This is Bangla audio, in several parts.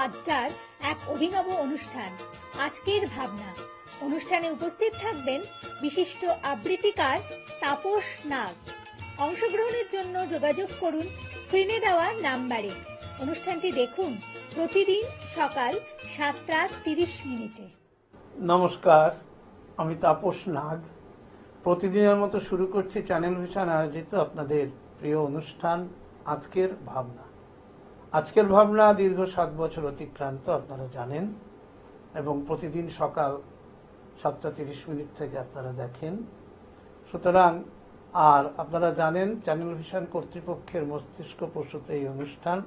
আড্ডার এক অভিনব অনুষ্ঠান আজকের ভাবনা। অনুষ্ঠানে উপস্থিত থাকবেন বিশিষ্ট আবৃত্তিকার তাপস নাগ। অংশগ্রহণের জন্য যোগাযোগ করুন স্ক্রিনে দেওয়া নাম্বারে। অনুষ্ঠানটি দেখুন প্রতিদিন সকাল 7:30। নমস্কার, আমি তাপস নাগ। প্রতিদিনের মতো শুরু করছি চ্যানেল ভিশন আয়োজিত আপনাদের প্রিয় অনুষ্ঠান আজকের ভাবনা। আজকের ভাবনা দীর্ঘ 7 বছর অতিক্রান্ত, আপনারা জানেন, এবং প্রতিদিন সকাল 7:30 থেকে আপনারা দেখেন। সুতরাং আর আপনারা জানেন, চ্যানেল ভিশন কর্তৃপক্ষের মস্তিষ্ক প্রসূত এই অনুষ্ঠান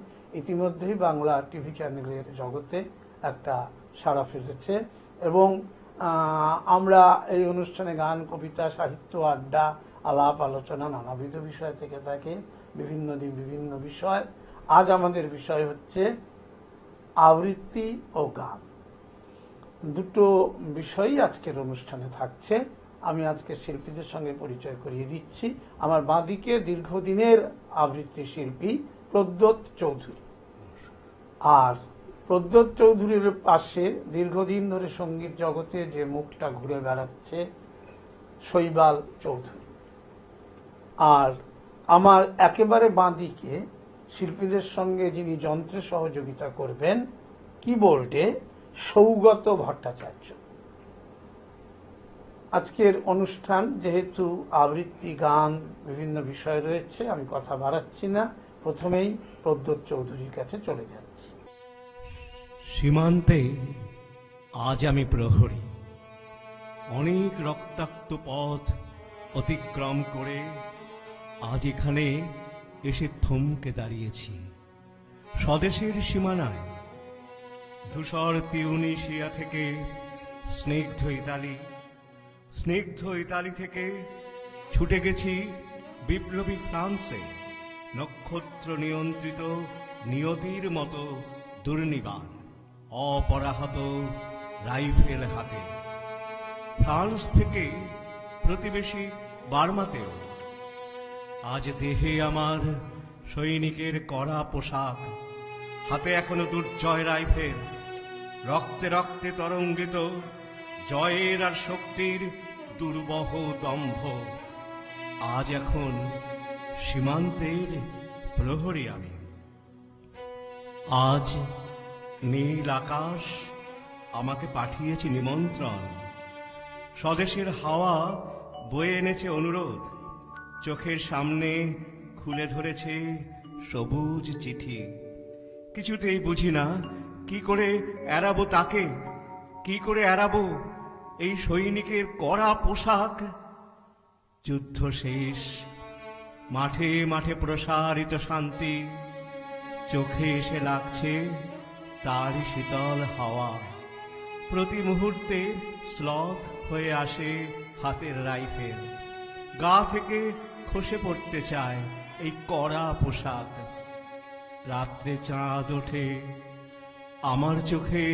ইতিমধ্যেই বাংলা টিভি চ্যানেলের জগতে একটা সাড়া ফেলেছে এবং আমরা এই অনুষ্ঠানে গান, কবিতা, সাহিত্য, আড্ডা, আলাপ আলোচনা নানাবিধ বিষয় থেকে থাকে, বিভিন্ন দিন বিভিন্ন বিষয়। আজ আমাদের বিষয় হচ্ছে আবৃত্তি ও গান। দুটো বিষয়ই আজকের অনুষ্ঠানে থাকছে। আমি আজকে শিল্পীদের সঙ্গে পরিচয় করিয়ে দিচ্ছি। আমার বাঁদিকে দীর্ঘদিনের আবৃত্তি শিল্পী প্রদ্যোৎ চৌধুরী, আর প্রদ্যোৎ চৌধুরীর পাশে দীর্ঘদিন ধরে সঙ্গীত জগতে যে মুখটা ঘুরে বেড়াচ্ছে শৈবাল চৌধুরী। আর আমার একেবারে বাঁদিকে শিল্পীদের সঙ্গে যিনি যন্ত্রে সহযোগিতা করবেন, কিবোর্ডে সৌগত ভট্টাচার্য। আজকের অনুষ্ঠান যেহেতু আবৃত্তি, গান, বিভিন্ন বিষয় রয়েছে, আমি কথা বাড়াচ্ছি না, প্রথমেই প্রদ্যোৎ চৌধুরীর কাছে চলে যাচ্ছি। সীমান্তে আজ আমি প্রহরী, অনেক রক্তাক্ত পথ অতিক্রম করে আজ এখানে এসে থমকে দাঁড়িয়েছি স্বদেশের সীমানায়। ধূসর তিউনিসিয়া থেকে স্নিগ্ধ ইতালি থেকে ছুটে গেছি বিপ্লবী ফ্রান্সে, নক্ষত্র নিয়ন্ত্রিত নিয়তির মতো দুর্নিবার অপরাহত রাইফেল হাতে। ফ্রান্স থেকে প্রতিবেশী বার্মাতেও আজ দেহে আমার সৈনিকের কড়া পোশাক, হাতে এখনো দুর্জয় রাইফেল, রক্তে রক্তে তরঙ্গিত জয়ের আর শক্তির দুর্বহ দম্ভ। আজ এখন সীমান্তের প্রহরী আমি। আজ নীল আকাশ আমাকে পাঠিয়েছে নিমন্ত্রণ, স্বদেশের হাওয়া বয়ে এনেছে অনুরোধ, চোখের সামনে খুলে ধরেছে সবুজ চিঠি। কিছুতেই বুঝি না কি করে এড়াবো তাকে, কি করে এড়াবো এই সৈনিকের কড়া পোশাক। যুদ্ধ শেষ, মাঠে মাঠে প্রসারিত শান্তি, চোখে এসে লাগছে তারই শীতল হাওয়া। প্রতি মুহূর্তে শ্লথ হয়ে আসে হাতের রাইফেল, গা থেকে খসে পড়তে চায় এই কড়া পোশাক। রাত্রে চাঁদ ওঠে, আমার চোখে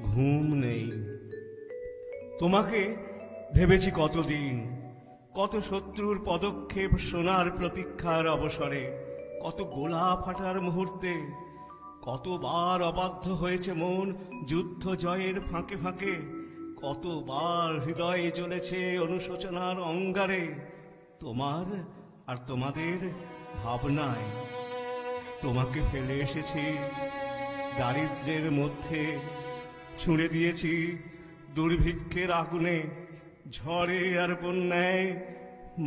ঘুম নেই। তোমাকে ভেবেছি কতদিন, কত শত্রুর পদক্ষেপ শোনার প্রতীক্ষার অবসরে, কত গোলা ফাটার মুহূর্তে, কতবার অবাধ্য হয়েছে মন যুদ্ধ জয়ের ফাঁকে ফাঁকে, কতবার হৃদয়ে জ্বলেছে অনুশোচনার অঙ্গারে। তোমার আর তোমাদের ভাবনায় তোমাকে ফেলে এসেছি দারিদ্র্যের মধ্যে, ছুঁড়ে দিয়েছি দুর্ভিক্ষের আগুনে, ঝড়ে আর বন্যায়,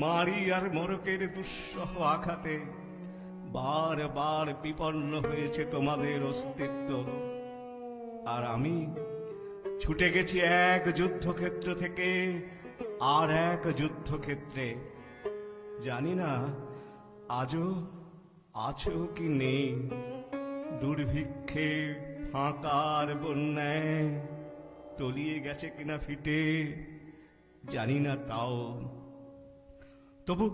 মারি আর মরকের দুঃসহ আঘাতে। বার বার বিপন্ন হয়েছে তোমাদের অস্তিত্ব, আর আমি ছুটে গেছি এক যুদ্ধক্ষেত্র থেকে আর এক যুদ্ধক্ষেত্রে। জানি না আজও আছো কি নেই, দুর্ভিক্ষে, ফাঁকার বন্যায় তলিয়ে গেছে কিনা ফিটে, জানি না তাও। তবু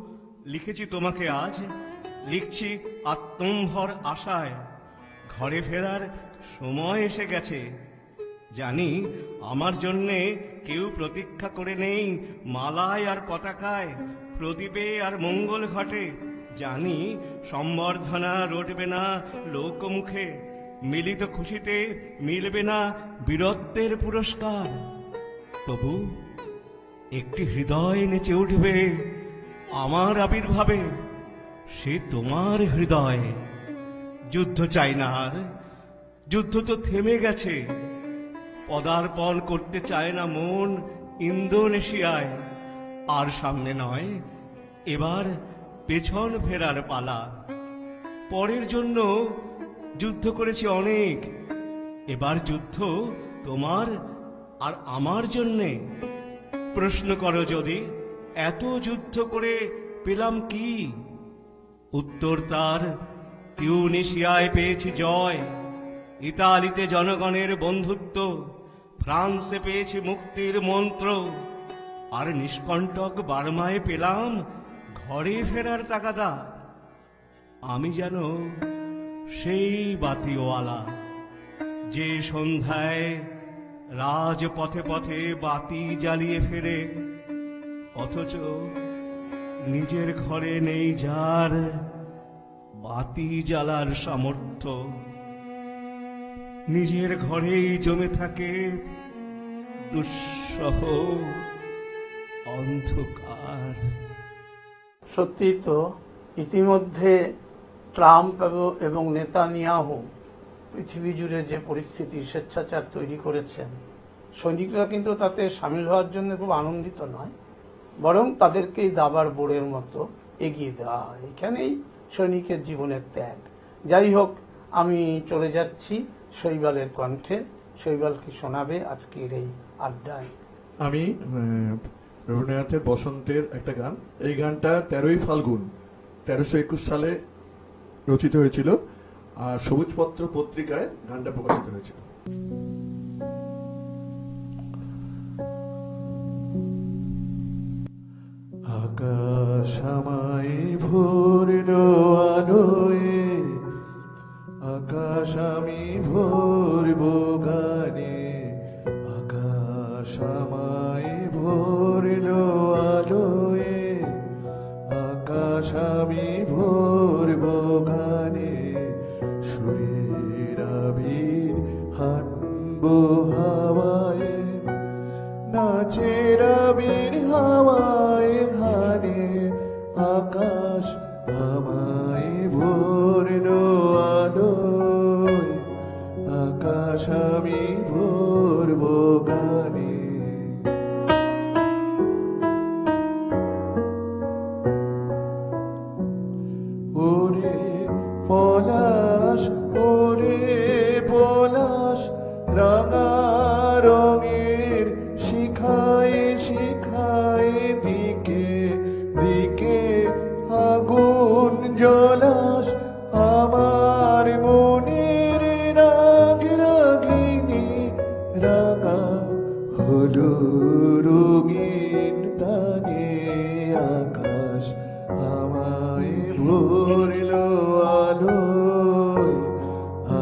লিখেছি তোমাকে আজ, লিখছি আত্মম্ভর আশায়। ঘরে ফেরার সময় এসে গেছে, জানি আমার জন্যে কেউ প্রতীক্ষা করে নেই মালায় আর পতাকায়, প্রদীপে আর মঙ্গল ঘটে। জানি সম্বর্ধনা রটবে না লোকমুখে, মিলিত খুশিতে মিলবে না বীরত্বের পুরস্কার। তবু একটি হৃদয় নেচে উঠবে আমার আবির্ভাবে, সে তোমার হৃদয়। যুদ্ধ চাই না আর, যুদ্ধ তো থেমে গেছে। পদার্পণ করতে চায় না মন ইন্দোনেশিয়ায়। আর সামনে নয়, এবার পেছন ফেরার পালা। পরের জন্য যুদ্ধ করেছি অনেক, এবার যুদ্ধ তোমার আর আমার জন্যে। প্রশ্ন করো যদি, এত যুদ্ধ করে পেলাম কি? উত্তর তার, তিউনিসিয়ায় পেয়েছি জয়, ইতালিতে জনগণের বন্ধুত্ব, ফ্রান্সে পেয়েছি মুক্তির মন্ত্র, আর নিষ্কণ্টক বার্মায় পেলাম ঘরে ফেরার তাগাদা। আমি যেন সেই বাতিওয়ালা, যে সন্ধ্যায় রাজপথে পথে বাতি জ্বালিয়ে ফেরে, অথচ নিজের ঘরে নেই যার বাতি জ্বালার সামর্থ্য। নিজের ঘরেই জমে থাকে দুঃসহ অন্ধকার। সত্যি তো, ইতিমধ্যে ট্রাম্প এবং নেতানিয়াহু পৃথিবী জুড়ে যে পরিস্থিতি স্বেচ্ছাচার তৈরি করেছেন, সৈনিকরা কিন্তু তাতে সামিল হওয়ার জন্য খুব আনন্দিত নয়, বরং তাদেরকেই দাবার বোর্ডের মতো এগিয়ে দেওয়া হয়। এখানেই সৈনিকের জীবনের ত্যাগ। যাই হোক, আমি চলে যাচ্ছি শৈবালের কণ্ঠে। শৈবাল কি শোনাবে আজকের এই আড্ডায়? আমি রবীন্দ্রনাথের বসন্তের একটা গান, এই গানটা 13ই ফাল্গুন 1321 সালে রচিত হয়েছিল, আর সবুজপত্র পত্রিকায় গানটা প্রকাশিত হয়েছিল। আকাশ আমায় ভরল আলোয়, আকাশ আমি ভরব গানে, আকাশ আমায় ভরল আলোয়, আকাশ আমি ভরব গানে, সুরের আবির হানব হাওয়ায়, নাচের আবির হাওয়ায় হানে, আকাশ আমায় ভরল আলোয়, আকাশ আমি ভরব গানে। ওরে পলাশ, ওরে পলাশ, রাঙা রঙের শিখায় শিখায় দিকে দিকে আগুন জলাস, আমার মনের রাগ রাগিনী রাঙা হলো রঙিন তানে, আকাশ আমায় ভরল আলোয়,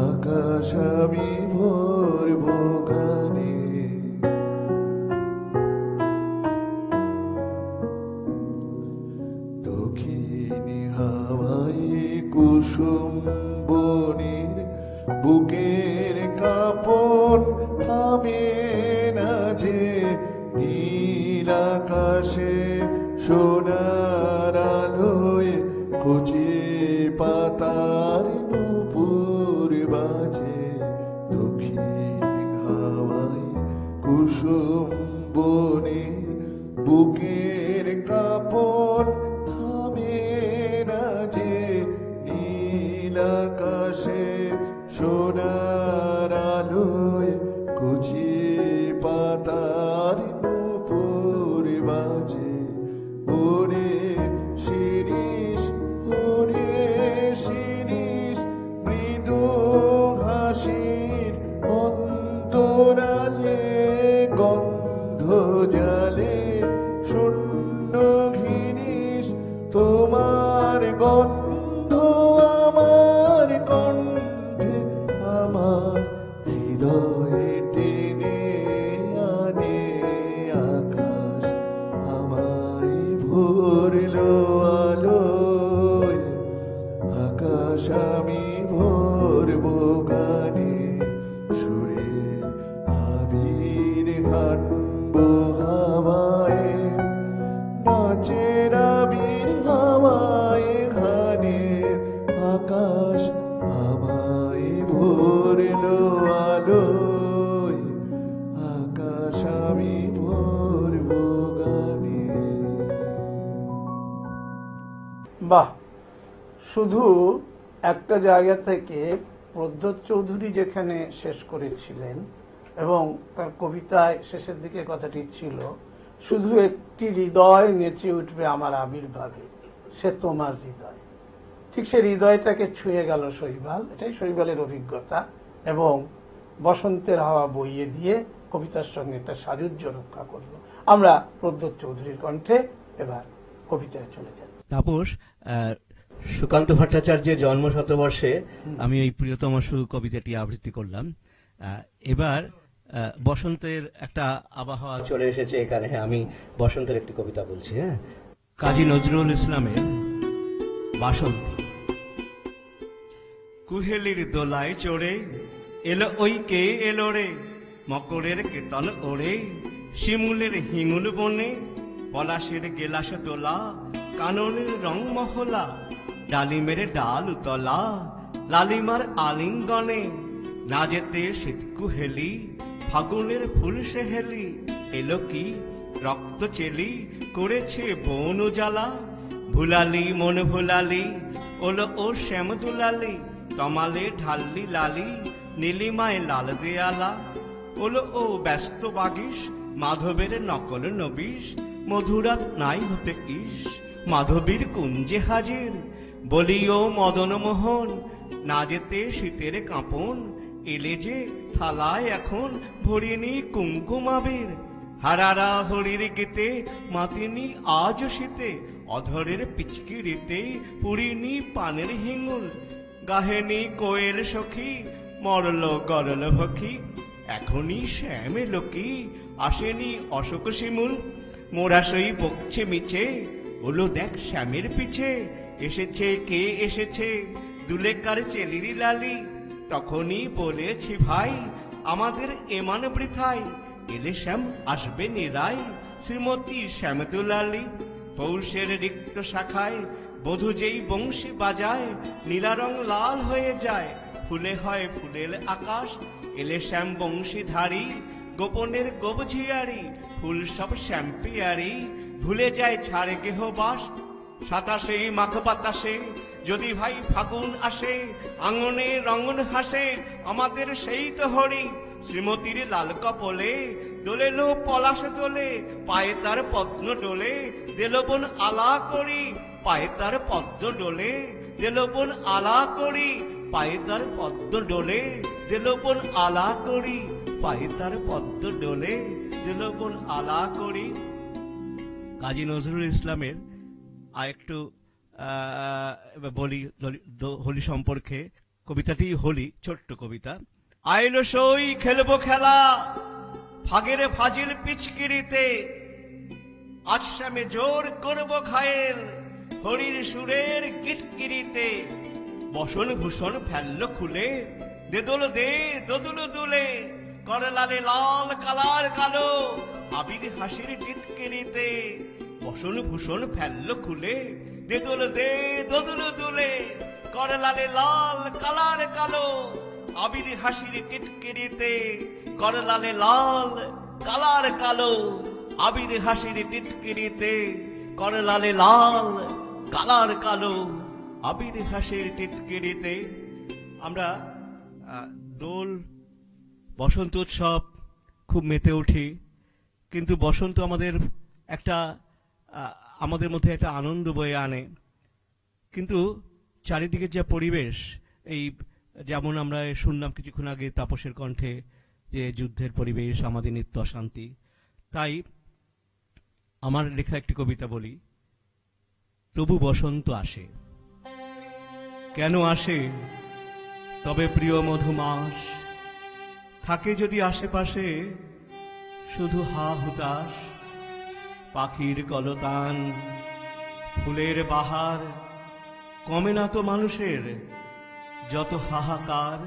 আকাশ আমি ভরব গানে। দক্ষিণী হাওয়ায় কুসুম বনের বুকের কাপড় থামে না যে, নীল আকাশে সোনার আলোয় কচি পাতার নূপুর বাজে। দক্ষিণ হাওয়ায় কুসুম বনের বুকের কাপড় থামে না যে, নীল আকাশে সোনার আলোয় কচি পাতার নূপুর বাজে। ওরে শিরিষ, ওরে শিরিষ, মৃদু হাসির অন্তরালে গন্ধ জালে, শূন্য ঘিরিস তোমার গন্ধ আমার কণ্ঠে, আমার হৃদয়ে টেনে আনে, আকাশ আমায় ভরল আলোয়, আকাশ আমি ভরব গানে। শুধু একটা জায়গা থেকে প্রদ্যোৎ চৌধুরী যেখানে শেষ করেছিলেন এবং তার কবিতায় শেষের দিকে কথাটি ছিল, শুধু একটি হৃদয় নেচে উঠবে আমার আবির্ভাবে, সে তোমার হৃদয়। ঠিক সে হৃদয়টাকে ছুঁয়ে গেল শৈবাল, এটাই শৈবালের অভিজ্ঞতা, এবং বসন্তের হাওয়া বইয়ে দিয়ে কবিতার সঙ্গে একটা সাযুজ্য রক্ষা করলো। আমরা প্রদ্যোৎ চৌধুরীর কণ্ঠে এবার কবিতায় চলে যাই। তাপস, সুকান্ত ভট্টাচার্যের জন্ম শতবর্ষে আমি এই প্রিয়তম কবিতাটি আবৃত্তি করলাম। এবার বসন্তের একটা আবহাওয়া চলে এসেছে এখানে, আমি বসন্তের একটি কবিতা বলছি। হ্যাঁ, কাজী নজরুল ইসলামের বাসন্তী। কুহেলির দোলায় চড়ে এলো ওই কে এলো রে, মকরের কেতন ওড়ে শিমুলের হিঙুল বনে, পলাশের গেলাস দোলা কাননের রং মহলা, ডালিমের ডাল উতলা লালিমার আলিঙ্গনে, না যেতে শীতকু হেলি ফাগুনের ফুল সেহেলি, এলো কি রক্ত চেলি করেছে বন জ্বালা, ভুলালি মন ভুলালি ওলো ও শ্যাম দুলালি, তমালে ঢাল্লি লালি নীলিমায় লাল দেয়ালা, ওলো ও ব্যস্ত বাগিস মাধবের নকল নবিশ, মধুরাত নাই হতে ইস মাধবীর কুঞ্জে হাজির, বলি ও মদন মোহন না যেতে শীতের কাঁপন, এলে যে থালায় এখন ভরিনি কুমকুম আবির, হারারা হরির গীতে মাতিনি আজ শীতে, অধরের পিচকিরিতে পুরিনি পানের হিঙুল, গাহেনি কোয়েল সখী মরল গরল ভখি, এখনই শ্যাম এলো কি আসেনি অশোক শিমুল, মোরা সই বকছে মিছে ওলো দেখ শ্যামের পিছে, এসেছে কে এসেছে দুলেকার চেলিরি লালি, তখনই বলেছি ভাই আমাদের এমান বৃথাই, এলে শ্যাম আসবে নিরাই শ্রীমতী শ্যামদুলালি, পৌষের রিক্ত শাখায় বধূ যেই বংশী বাজায়, নীলা রং লাল হয়ে যায় ফুলে হয় ফুলের আকাশ, এলে শ্যাম বংশীধারী গোপনের গোবঝিয়ারি, ফুল সব শ্যাম্পিয়ারি ভুলে যায় ছাড়ে গেহ বাস, সাতাশে মাঘ বাতাসে যদি ভাই ফাগুন আসে, আঙনে রঙন হাসে আমাদের সেই তো হরি, শ্রীমতীর লাল কপলে দোলেলো পলাশ দোলে, পায়ে তার পদ্ম ডোলে দেল বোন আলা করি, পায়ে তার পদ্ম ডোলে দেল বোন আলা করি, পায়ে তার পদ্ম ডোলে দেল বোন আলা করি, পায়ে তার পদ্ম ডোলে দেল বোন আলা করি। কাজী নজরুল ইসলামের আরেকটু বলি হোলি সম্পর্কে, কবিতাটি হোলি, ছোট্ট কবিতা। আইলো সই খেলবো খেলা ফাগের ফাজিল পিচকিরিতে, আজ শ্যামে জোর করবো ঘায়েল হরির সুরের গিটকিরিতে, বসন ভূষণ ফেললো খুলে দে দোল দে দোদুল দুলে, করে লালে লাল কালার কালো আবির হাসির টিটকিরিতে, বসন ভূষণ ফেললো খুলে দে দোল দে দোদুল দুলে, করে লালে লাল কালার কালো আবির হাসির টিটকিরিতে, করে লালে লাল কালার কালো আবির হাসির টিটকিরিতে, করে লালে লাল কালার কালো আবির হাসির টিটকিরিতে। আমরা দোল বসন্ত উৎসব খুব মেতে উঠি, কিন্তু বসন্ত আমাদের মধ্যে একটা আনন্দ বয়ে আনে, কিন্তু চারিদিকে যে পরিবেশ, এই যেমন আমরা শুনলাম কিছুক্ষণ আগে তাপসের কণ্ঠে যে যুদ্ধের পরিবেশ, আমাদের নিত্য অশান্তি, তাই আমার লেখা একটি কবিতা বলি। তবু বসন্ত আসে, কেন আসে তবে প্রিয় মধুমাস, থাকে যদি আশেপাশে শুধু হা হুতাশ, পাখির কলতান ফুলের বাহার, কমে না তো মানুষের যত হাহাকার,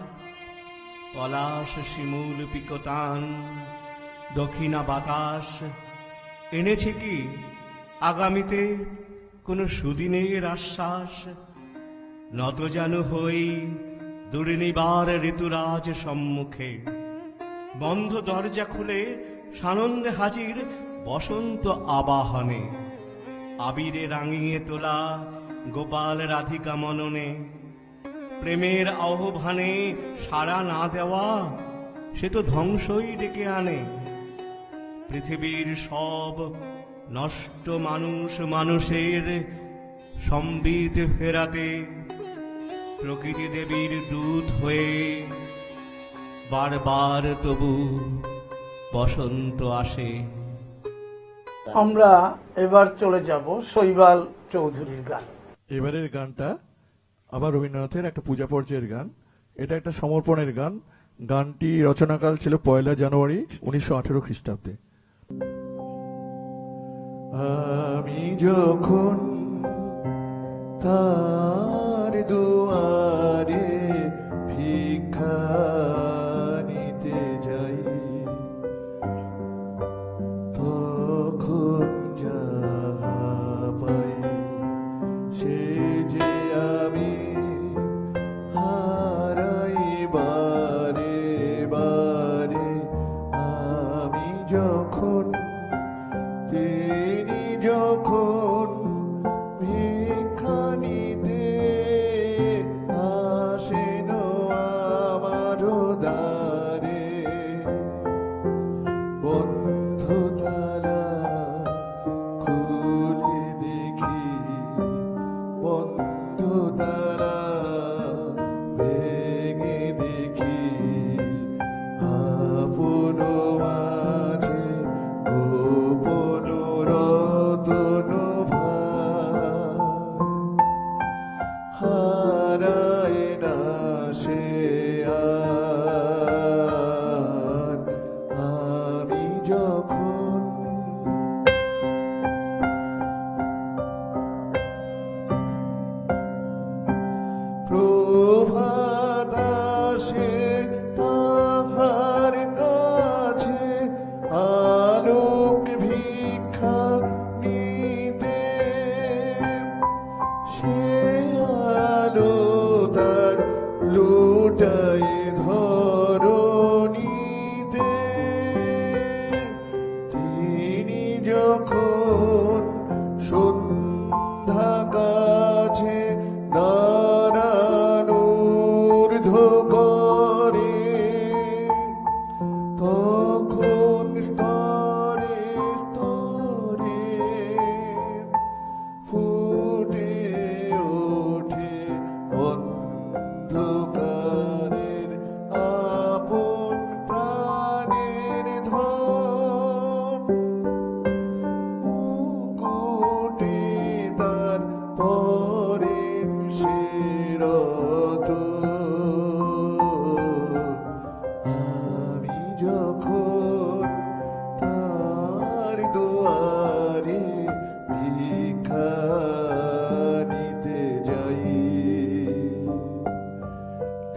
পলাশ শিমুল পিকটান দক্ষিণা বাতাস এনেছে কি আগামীতে কোনো সুদিনের আশ্বাস, নত যেন হই দুর্নিবার ঋতুরাজ সম্মুখে, বন্ধ দরজা খুলে সানন্দে হাজির বসন্ত আবাহনে, আবিরে রাঙিয়ে তোলা গোপাল রাধিকা মননে। প্রেমের আহ্বানে সাড়া না দেওয়া সে তো ধ্বংসই ডেকে আনে। পৃথিবীর সব নষ্ট মানুষ মানুষের সম্বিত ফেরাতে প্রকৃতি দেবীর দূত হয়ে বারবার তবু বসন্ত আসে। আমরা এবার চলে যাব শৈবাল চৌধুরীর গান। এবারের গানটা আবার রবীন্দ্রনাথের একটা পূজা পর্যায়ের গান। এটা একটা সমর্পণের গান। গানটি রচনাকাল ছিল 1 জানুয়ারি 1918 খ্রিস্টাব্দে। আমি যখন তার দুয়ারে ভিক্ষা নিতে যাই, তখন যাহা পাই সে যে আমি হারাই বারে বারে। আমি যখন তিনি যখন ভিক্ষা নিতে আসেন আমার দ্বারে, বন্ধ তালা খুলে দেখি, বন্ধ তালা ভেঙে দেখি, আপন মাঝে গোপন রতন ভার হারায় না সে আর। আমি যখন প্রভাত আসে তাহার কাছে আলোক ভিক্ষা নিতে, সে আলো তার লুটাই ধরণীতে। তিনি যখন সন্ধ্যা কাছে দাঁড়ানোর্ধ করে, তখন স্তরে স্তরে ফুটে ওঠে অন্ধকারের আপন প্রাণের ধন। মুকুটে তার পরেন সে রতন। আমি যখন তার দুয়ারে ভিক্ষা নিতে যাই,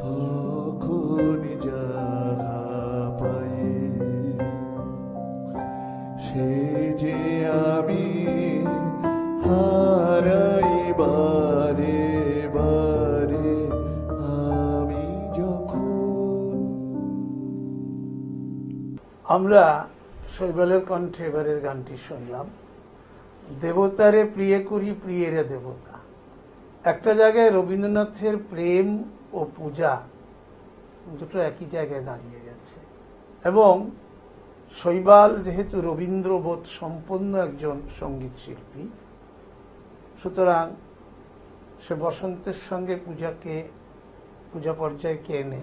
তখন যাহা পাই সে যে আমি হারাই বারে বারে। আমি যখন আমরা শৈবালের কণ্ঠে এবারের গানটি শুনলাম, দেবতারে প্রিয় করি প্রিয়েরে দেবতা। একটা জায়গায় রবীন্দ্রনাথের প্রেম ও পূজা দুটো একই জায়গায় দাঁড়িয়ে গেছে, এবং শৈবাল যেহেতু রবীন্দ্রবোধ সম্পন্ন একজন সঙ্গীত শিল্পী, সুতরাং সে বসন্তের সঙ্গে পূজা পর্যায়কে এনে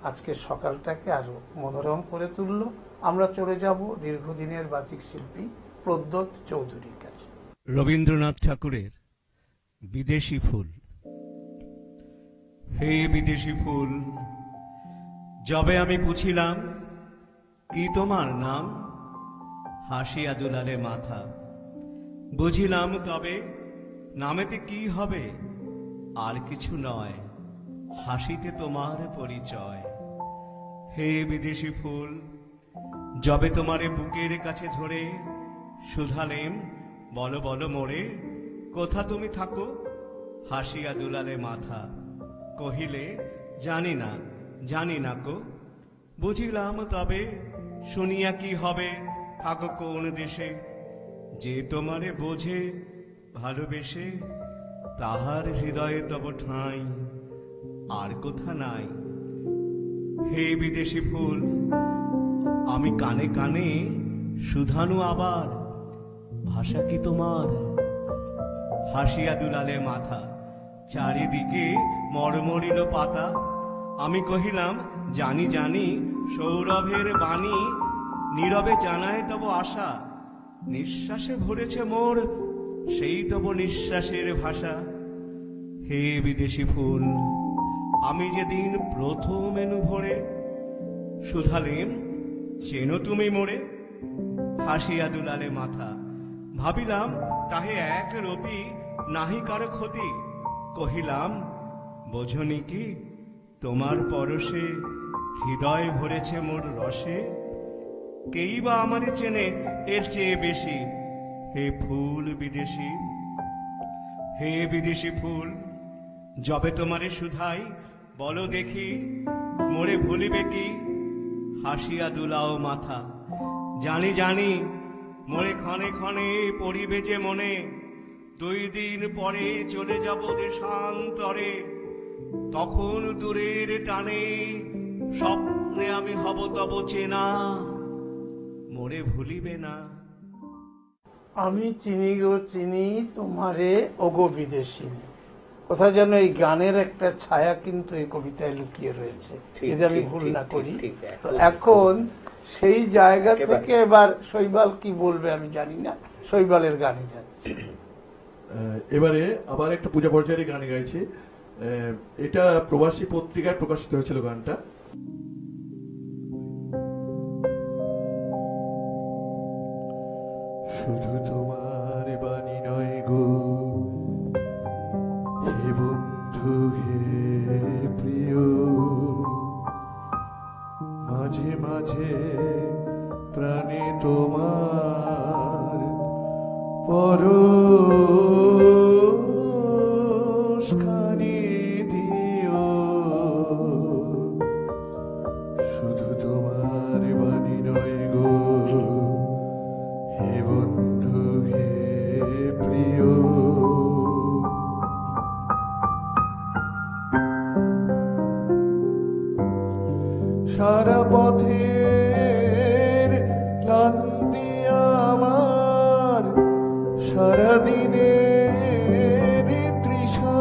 আজকে সকালটাকে আরো মনোরম করে তুলল। আমরা চলে যাব দীর্ঘদিনের বাচিক শিল্পী প্রদ্যোৎ চৌধুরীর কাছে। রবীন্দ্রনাথ ঠাকুরের বিদেশি ফুল। হে বিদেশি ফুল, যবে আমি পুছিলাম কি তোমার নাম, হাসিয়া দুলালে মাথা। বুঝিলাম তবে নামেতে কি হবে, আর কিছু নয়, হাসিতে তোমার পরিচয়। হে বিদেশি ফুল, যবে তোমারে বুকের কাছে ধরে শুধালেম বলো বলো মোরে, কোথা তুমি থাকো, হাসিয়া দুলালে মাথা। কহিলে জানি না কো। বুঝিলাম তবে শুনিয়া কি হবে, থাকো কোন দেশে, যে তোমারে বোঝে ভালোবেসে। তাহার হৃদয়ে তব ঠাঁই আর কোথা নাই। হে বিদেশি ফুল, আমি কানে কানে শুধানু আবার, ভাষা কি তোমার? হাসিয়া দুলালে মাথা, চারিদিকে মরমরিল পাতা। আমি কহিলাম, জানি জানি সৌরভের বাণী, নীরবে জানায় তব আশা। নিঃশ্বাসে ভরেছে মোর সেই তব নিঃশ্বাসের ভাষা। হে বিদেশি ফুল, আমি যেদিন প্রথম এনু ভরে, শুধালেম, চেনো তুমি মোরে? হাসিয়া দুলালে মাথা, ভাবিলাম তাহে এক রতি, নাহি কারো ক্ষতি। কহিলাম, বোঝনি কি তোমার পরশে হৃদয় ভরেছে মোর রসে? কেই বা আমারে চেনে এর চেয়ে বেশি, হে ফুল বিদেশি। হে বিদেশি ফুল, যবে তোমারে শুধাই, বলো দেখি মোরে ভুলিবে কি? হাসিয়া দুলাও মাথা, জানি জানি মোরে ক্ষণে ক্ষণে পড়িবে যে মনে। 2 দিন পরে চলে যাব দেশান্তরে, তখন দূরের টানে স্বপ্নে আমি হব তব চেনা, মোরে ভুলিবে না। আমি চিনি গো চিনি তোমারে ওগো বিদেশিনী। কোথায় যেন এই গানের একটা ছায়া কিন্তু এই কবিতায় লুকিয়ে রয়েছে, যদি আমি ভুল না করি। তো এখন সেই জায়গা থেকে এবার শৈবাল কি বলবে আমি জানি না, শৈবালের গানে যাচ্ছে। এবারে আবার একটা পূজা পর্যায়ের গান গাইছি। এটা প্রবাসী পত্রিকায় প্রকাশিত হয়েছিল গানটা। শুধু তোমার বাণী নয় গো হে বন্ধু হে প্রিয়, মাঝে মাঝে প্রাণে তোমার পরশখানি দিও। শুধু তোমার বাণী নয় গো হে বন্ধু হে প্রিয়, সারা পথের ক্লান্তি আমার, সারাদিনের তৃষা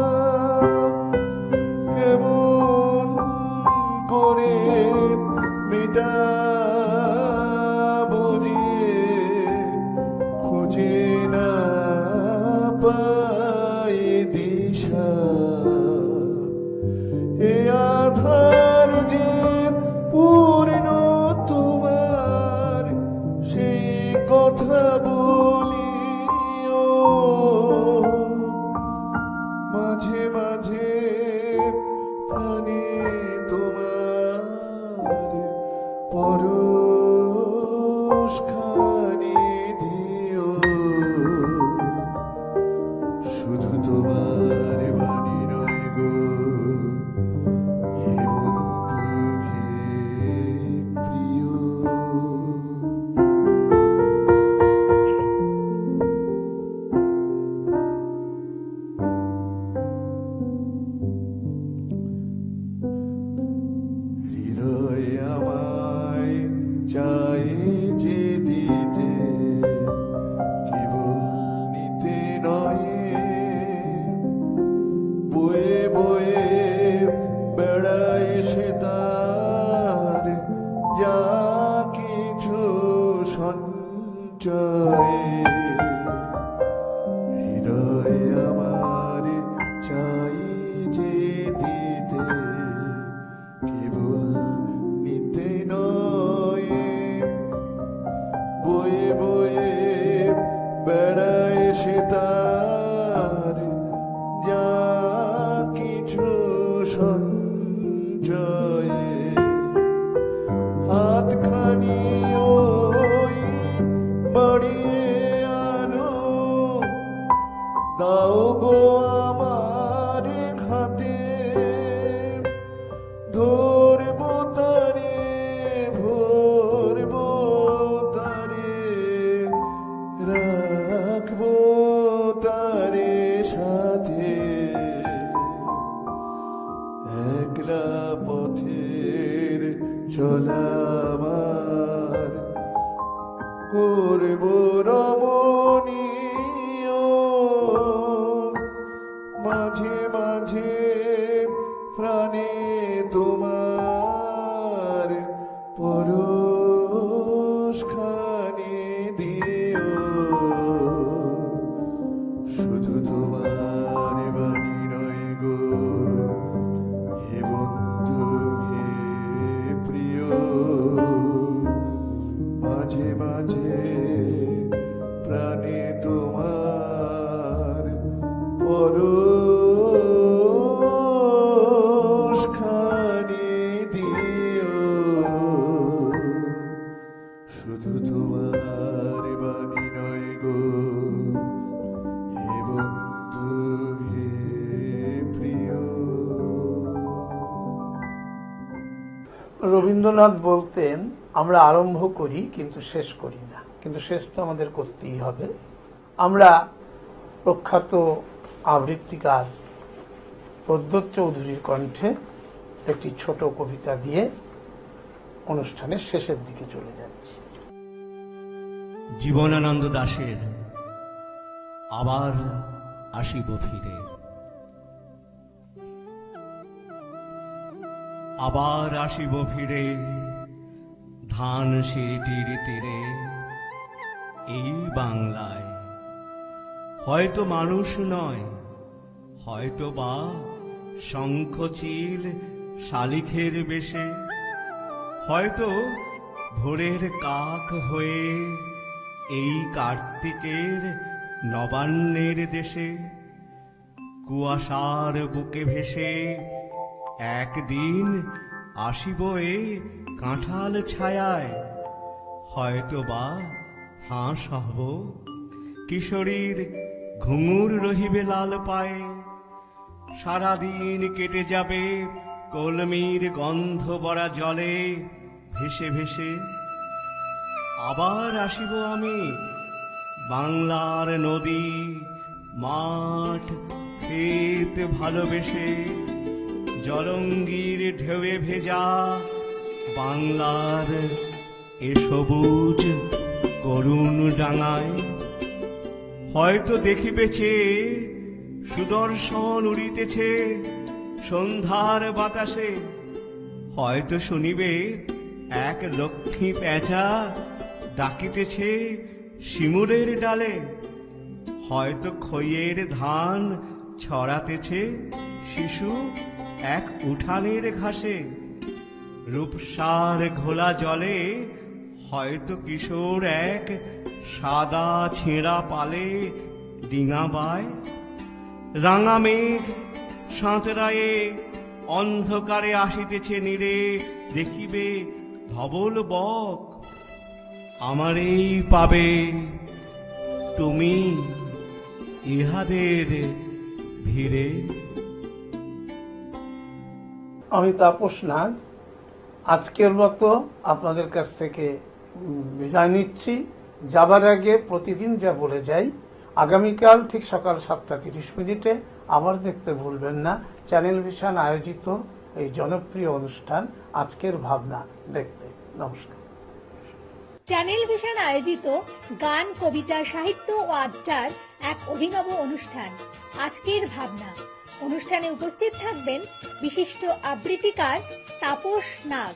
কেমন করে মেটাবো যে খুঁজে না পাই দিশা। এ আধার যে পূর্ণ তোমার, সেই কথা বলিও। মাঝে মাঝে প্রাণে তোমার পরশখানি দিও। শুধু তোমার বাণী নয় গো হে বন্ধু হে প্রিয়। হৃদয় আমায় চলা আমার করব রমণীয় মাঝে মাঝে প্রাণে তোমার পরশ খানি দিও শুধু তোমার বাণী নয় গো হে বন্ধু হে প্রিয় মাঝে মাঝে প্রাণে তোমার পরশ খানি দিও শুধু তোমার বাণী নয় গো হে বন্ধু হে প্রিয়। রবীন্দ্রনাথ বলতেন, আমরা আরম্ভ করি কিন্তু শেষ করি না, কিন্তু শেষ তো আমাদের করতেই হবে। আমরা প্রখ্যাত আবৃত্তিকার প্রদ্যোৎ চৌধুরীর কণ্ঠে একটি ছোট কবিতা দিয়ে অনুষ্ঠানের শেষের দিকে চলে যাচ্ছি। জীবনানন্দ দাশের আবার আসিব ফিরে। আবার আসিব ফিরে ধান সিঁড়িটির তীরে, এই বাংলায় হয়তো মানুষ নয়, হয়তো বা শঙ্খচিল শালিখের বেশে, হয়তো ভোরের কাক হয়ে এই কার্তিকের নবান্নের দেশে, কুয়াশার বুকে ভেসে একদিন আসিব এ কাঁঠাল ছায়ায়, হয়তো বা হাঁস হব, কিশোরীর ঘুঙুর রহিবে লাল পায়ে, সারাদিন কেটে যাবে কলমির গন্ধ ভরা জলে ভেসে ভেসে। আবার আসিব আমি বাংলার নদী মাঠ ক্ষেত ভালোবেসে, জলঙ্গির ঢেউয়ে ভেজা বাংলার এ সবুজ করুণ ডাঙায়, হয়তো দেখিবেছে সুদর্শন উড়িতেছে সন্ধ্যার বাতাসে, হয়তো শুনিবে এক লক্ষ্মী পেঁচা ডাকিতেছে শিমুলের ডালে, হয়তো খইয়ের ধান ছড়াতেছে শিশু এক উঠানের ঘাসে, রূপসার ঘোলা জলে হয়তো কিশোর এক সাদা ছেঁড়া পালে ডিঙা বায়, রাঙা মেঘ সাঁতরায়ে অন্ধকারে আসিতেছে নীড়ে, দেখিবে ধবল বক আমারেই পাবে তুমি ইহাদের ভিড়ে। আমি তাপস নাগ আজকের মতো আপনাদের কাছ থেকে বিদায় নিচ্ছি। যাবার আগে প্রতিদিন যা বলে যাই, আগামীকাল ঠিক সকাল 7:30 আবার দেখতে ভুলবেন না চ্যানেল ভিশন আয়োজিত এই জনপ্রিয় অনুষ্ঠান আজকের ভাবনা দেখতে। নমস্কার। চ্যানেল ভিশন আয়োজিত গান, কবিতা, সাহিত্য ও আড্ডার এক অভিনব অনুষ্ঠান আজকের ভাবনা। অনুষ্ঠানে উপস্থিত থাকবেন বিশিষ্ট আবৃত্তিকার তাপস নাগ।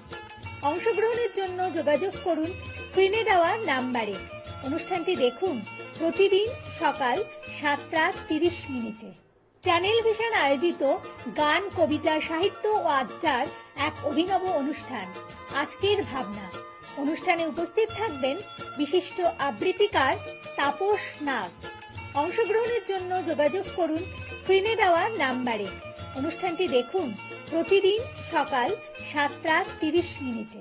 অংশগ্রহণের জন্য যোগাযোগ করুন স্ক্রিনে দেওয়া নাম্বারে। অনুষ্ঠানটি দেখুন প্রতিদিন সকাল 7:30। চ্যানেল ভিশন আয়োজিত গান, কবিতা, সাহিত্য ও আড্ডার এক অভিনব অনুষ্ঠান আজকের ভাবনা। অনুষ্ঠানে উপস্থিত থাকবেন বিশিষ্ট আবৃত্তিকার তাপস নাগ। অংশগ্রহণের জন্য যোগাযোগ করুন স্ক্রিনে দেওয়া নাম্বারে। অনুষ্ঠানটি দেখুন প্রতিদিন সকাল 7:30।